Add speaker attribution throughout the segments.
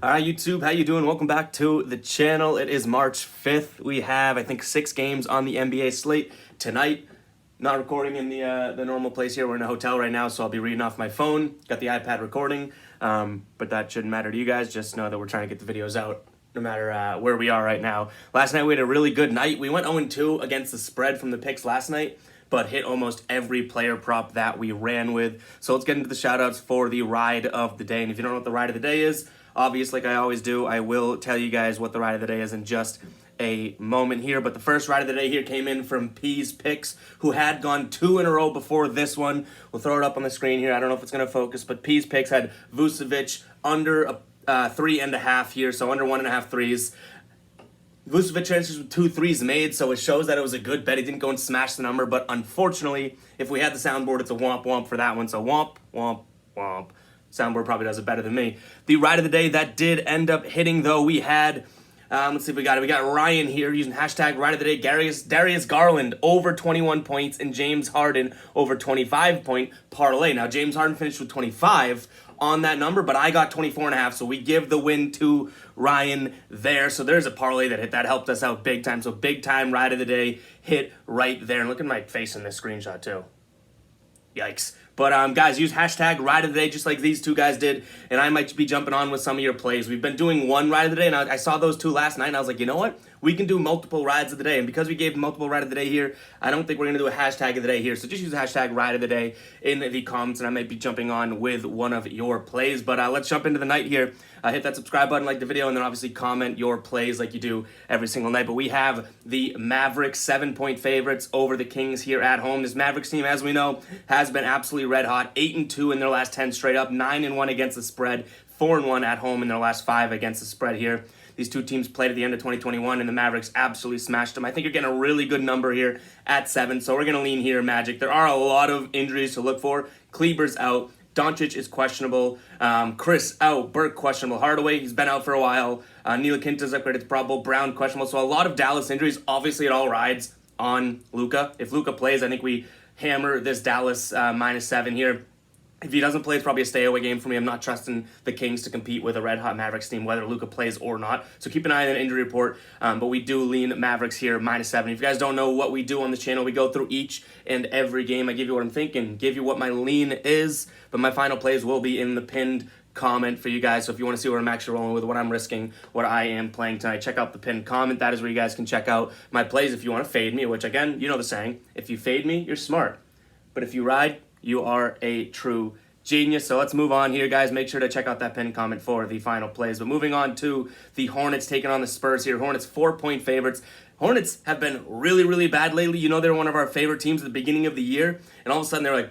Speaker 1: Alright, YouTube, how you doing? Welcome back to the channel. It is March 5th. We have, I think, 6 games on the NBA slate tonight. Not recording in the normal place here. We're in a hotel right now, so I'll be reading off my phone. Got the iPad recording, but that shouldn't matter to you guys. Just know that we're trying to get the videos out no matter where we are right now. Last night we had a really good night. We went 0-2 against the spread from the picks last night, but hit almost every player prop that we ran with. So let's get into the shout-outs for the ride of the day. And if you don't know what the ride of the day is, obviously, like I always do, I will tell you guys what the ride of the day is in just a moment here. But the first ride of the day here came in from P's Picks, who had gone 2 in a row before this one. We'll throw it up on the screen here. I don't know if it's going to focus, but P's Picks had Vucevic under 3.5 here, so under 1.5 threes. Vucevic finishes with 2 threes made, so it shows that it was a good bet. He didn't go and smash the number, but unfortunately, if we had the soundboard, it's a womp womp for that one. So womp, womp, womp. Soundboard probably does it better than me. The ride of the day that did end up hitting, though, we had, let's see if we got it. We got Ryan here using hashtag ride of the day. Darius Garland over 21 points and James Harden over 25-point parlay. Now, James Harden finished with 25 on that number, but I got 24.5, so we give the win to Ryan there. So there's a parlay that hit. That helped us out big time. So big time ride of the day hit right there. And look at my face in this screenshot, too. Yikes. But guys, use hashtag ride of the day just like these two guys did, and I might be jumping on with some of your plays. We've been doing one ride of the day, and I saw those 2 last night, and I was like, you know what? We can do multiple rides of the day, and because we gave multiple ride of the day here, I don't think we're going to do a hashtag of the day here, so just use hashtag ride of the day in the comments, and I might be jumping on with one of your plays. But let's jump into the night here. Hit that subscribe button, like the video, and then obviously comment your plays like you do every single night. But we have the Mavericks 7-point favorites over the Kings here at home. This Mavericks team, as we know, has been absolutely red hot. 8-2 in their last 10 straight up, 9-1 against the spread, 4-1 at home in their last 5 against the spread here. These two teams played at the end of 2021, and the Mavericks absolutely smashed them. I think you're getting a really good number here at 7, so we're going to lean here, Magic. There are a lot of injuries to look for. Kleber's out. Doncic is questionable. Chris out. Burke questionable. Hardaway, he's been out for a while. Ntilikina's upgraded to probable. Brown questionable. So a lot of Dallas injuries. Obviously, it all rides on Luka. If Luka plays, I think we hammer this Dallas -7 here. If he doesn't play, it's probably a stay-away game for me. I'm not trusting the Kings to compete with a red-hot Mavericks team, whether Luka plays or not. So keep an eye on the injury report. But we do lean Mavericks here, -7. If you guys don't know what we do on the channel, we go through each and every game. I give you what I'm thinking, give you what my lean is. But my final plays will be in the pinned comment for you guys. So if you want to see what I'm actually rolling with, what I'm risking, what I am playing tonight, check out the pinned comment. That is where you guys can check out my plays if you want to fade me, which, again, you know the saying. If you fade me, you're smart. But if you ride, you are a true genius. So let's move on here, guys. Make sure to check out that pinned comment for the final plays. But moving on to the Hornets taking on the Spurs here. Hornets 4-point favorites. Hornets have been really, really bad lately. You know, they're one of our favorite teams at the beginning of the year, and all of a sudden they're like,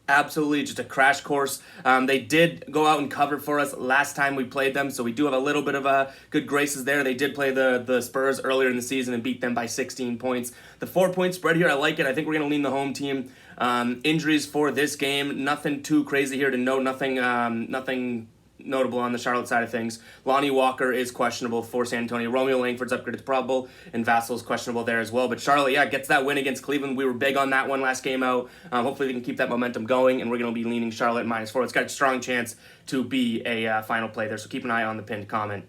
Speaker 1: absolutely just a crash course. They did go out and cover for us last time we played them, so we do have a little bit of good graces there. They did play the Spurs earlier in the season and beat them by 16 points. The 4-point spread here, I like it. I think we're going to lean the home team. Injuries for this game, nothing too crazy here to note. Nothing notable on the Charlotte side of things. Lonnie Walker is questionable for San Antonio. Romeo Langford's upgraded to probable, and Vassal's questionable there as well. But Charlotte, yeah, gets that win against Cleveland. We were big on that one last game out. Hopefully they can keep that momentum going, and we're going to be leaning Charlotte -4. It's got a strong chance to be a final play there, so keep an eye on the pinned comment.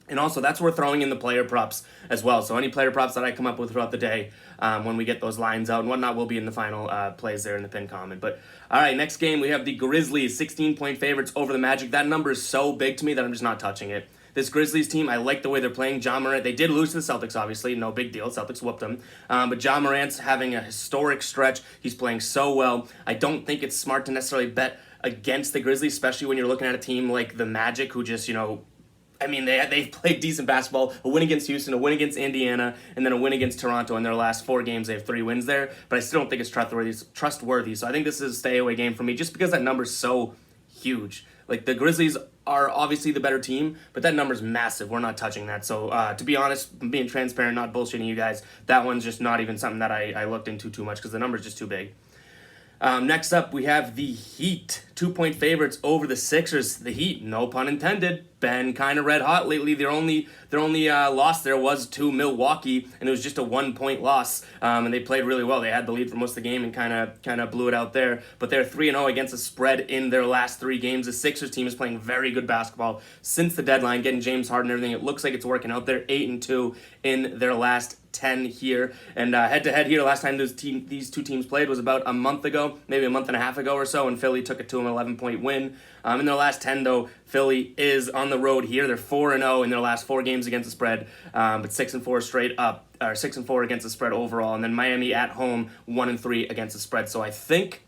Speaker 1: And also, that's where we're throwing in the player props as well. So any player props that I come up with throughout the day, when we get those lines out and whatnot, will be in the final plays there in the pinned comment. But all right, next game, we have the Grizzlies, 16-point favorites over the Magic. That number is so big to me that I'm just not touching it. This Grizzlies team, I like the way they're playing. Ja Morant, they did lose to the Celtics, obviously. No big deal. Celtics whooped them. But Ja Morant's having a historic stretch. He's playing so well. I don't think it's smart to necessarily bet against the Grizzlies, especially when you're looking at a team like the Magic, who just, I mean, they've played decent basketball, a win against Houston, a win against Indiana, and then a win against Toronto. In their last 4 games, they have 3 wins there, but I still don't think it's trustworthy. So I think this is a stay-away game for me just because that number's so huge. Like, the Grizzlies are obviously the better team, but that number's massive. We're not touching that. So, to be honest, being transparent, not bullshitting you guys, that one's just not even something that I looked into too much because the number's just too big. Next up, we have the Heat, 2-point favorites over the Sixers. The Heat, no pun intended, been kind of red hot lately. Their only loss there was to Milwaukee, and it was just a 1-point loss. And they played really well. They had the lead for most of the game and kind of blew it out there. But they're 3-0 against the spread in their last 3 games. The Sixers team is playing very good basketball since the deadline, getting James Harden and everything. It looks like it's working out. They're 8-2 in their last 10 here, and head-to-head here, last time these two teams played was about a month ago, maybe a month and a half ago or so, and Philly took it to an 11-point win. In their last 10, though, Philly is on the road here. They're 4-0 in their last 4 games against the spread, but 6-4 straight up, or 6-4 against the spread overall, and then Miami at home, 1-3 against the spread. So I think,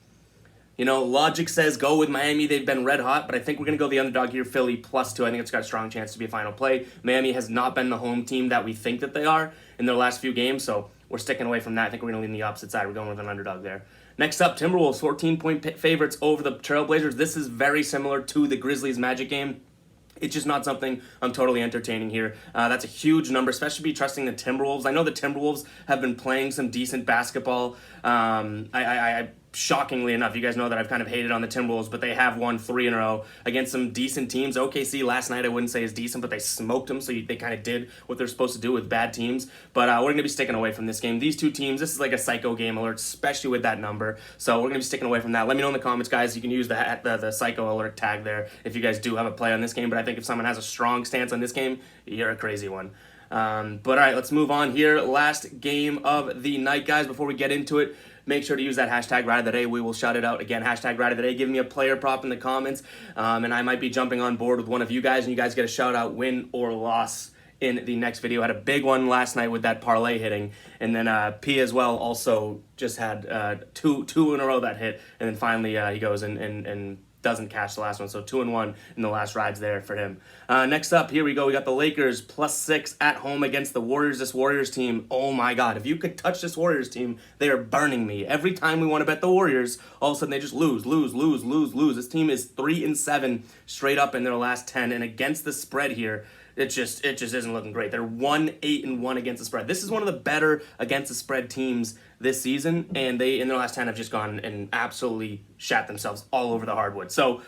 Speaker 1: logic says go with Miami. They've been red hot, but I think we're going to go the underdog here, Philly +2. I think it's got a strong chance to be a final play. Miami has not been the home team that we think that they are in their last few games, so we're sticking away from that. I think we're going to lean the opposite side. We're going with an underdog there. Next up, Timberwolves, 14-point favorites over the Trailblazers. This is very similar to the Grizzlies Magic game. It's just not something I'm totally entertaining here. That's a huge number, especially trusting the Timberwolves. I know the Timberwolves have been playing some decent basketball. Shockingly enough, you guys know that I've kind of hated on the Timberwolves, but they have won 3 in a row against some decent teams. OKC last night I wouldn't say is decent, but they smoked them, so they kind of did what they're supposed to do with bad teams. But we're going to be sticking away from this game. These two teams, this is like a psycho game alert, especially with that number. So we're going to be sticking away from that. Let me know in the comments, guys. You can use the psycho alert tag there if you guys do have a play on this game. But I think if someone has a strong stance on this game, you're a crazy one. But all right, let's move on here. Last game of the night, guys. Before we get into it, make sure to use that hashtag Ride of the Day. We will shout it out again. Hashtag Ride of the Day. Give me a player prop in the comments, and I might be jumping on board with one of you guys, and you guys get a shout out, win or loss, in the next video. I had a big one last night with that parlay hitting, and then P as well also just had two in a row that hit, and then finally he goes and doesn't cash the last one, so 2-1 in the last rides there for him. Next up, here we go. We got the Lakers +6 at home against the Warriors. This Warriors team, oh my God, if you could touch this Warriors team, they are burning me. Every time we want to bet the Warriors, all of a sudden they just lose. This team is 3-7 straight up in their last 10, and against the spread here, it just isn't looking great. They're 1-8-1 against the spread. This is one of the better against the spread teams this season, and they in their last 10 have just gone and absolutely shat themselves all over the hardwood. So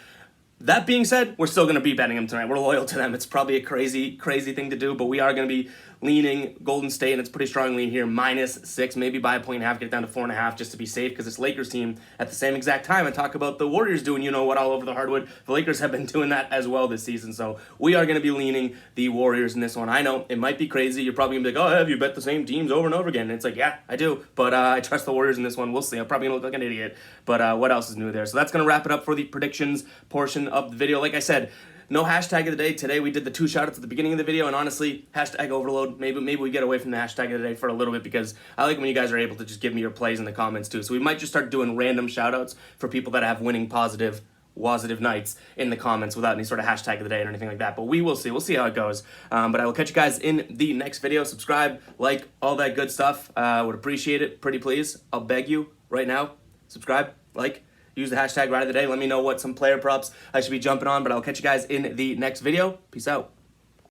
Speaker 1: that being said, we're still going to be betting them tonight. We're loyal to them. It's probably a crazy thing to do, but we are going to be leaning Golden State, and it's pretty strong lean here, -6, maybe by a 1.5, get it down to 4.5 just to be safe, because this Lakers team, at the same exact time, I talk about the Warriors doing you-know-what all over the hardwood. The Lakers have been doing that as well this season, so we are going to be leaning the Warriors in this one. I know, it might be crazy. You're probably going to be like, oh, have you bet the same teams over and over again? And it's like, yeah, I do, but I trust the Warriors in this one. We'll see. I'm probably going to look like an idiot, but what else is new there? So that's going to wrap it up for the predictions portion of the video. Like I said, no hashtag of the day. Today we did the 2 shoutouts at the beginning of the video, and honestly, hashtag overload. Maybe we get away from the hashtag of the day for a little bit, because I like when you guys are able to just give me your plays in the comments too. So we might just start doing random shoutouts for people that have winning positive nights in the comments without any sort of hashtag of the day or anything like that. But we will see. We'll see how it goes. But I will catch you guys in the next video. Subscribe, like, all that good stuff. Would appreciate it. Pretty please. I'll beg you right now. Subscribe, like. Use the hashtag Ride of the Day. Let me know what some player props I should be jumping on, but I'll catch you guys in the next video. Peace out.